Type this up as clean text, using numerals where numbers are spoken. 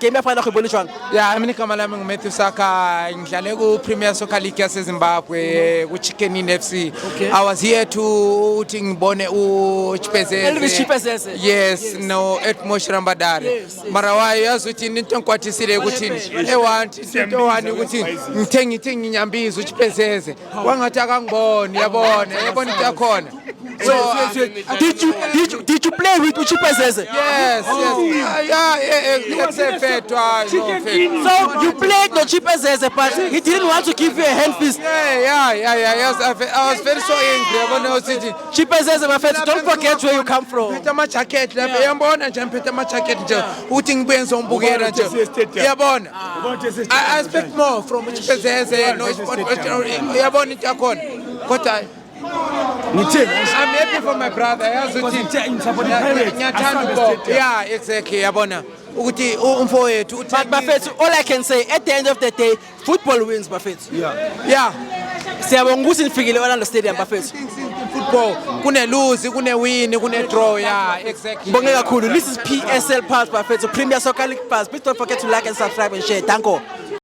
game yafana go bone jwang? Yeah, mina igama lami nguMatthew Saka, ngidlale ku-Premier Soccer League yaseZimbabwe, ku-Chicken Inn FC. I was here to uthi ngibone Elvis Chipezeze. Yes, no, Edmo Shirambadare. Mara wayo yazi ukuthi into engikwatisile ukuthini. Into wani ukuthi ngithengi inyambizi uChipezeze. Wangathi akangiboni, yabona into yakhona. So did you play with Chipezeze? Yes. Let's say fair to So you played the Chipezeze, but he didn't want to give you a hand fist. Yeah. Yes, I was very so angry. Chipezeze, my friend, don't forget where you come from. Phethe ama jacket lapha uyabona nje ngiphethe ama jacket nje uthi ngibuye ngizombukela nje uyabona I expect more from Chipezeze no uyabona into yakhona kodwa I'm happy for my brother yazi uthi ngiyathanda uBob. Yeah, exactly yabona ukuthi umfowethu uthi But Buffett, all I can say, at the end of the day, football wins, Buffett. yeah Siyabonga ukuthi nifikile Orlando Stadium, Buffett. football kune lose kune win kune draw. Yeah, exactly. Bonge kakhulu. This is PSL Pass, Buffett. So Premier Soccer League Pass. Please don't forget to like and subscribe and share. Thank you.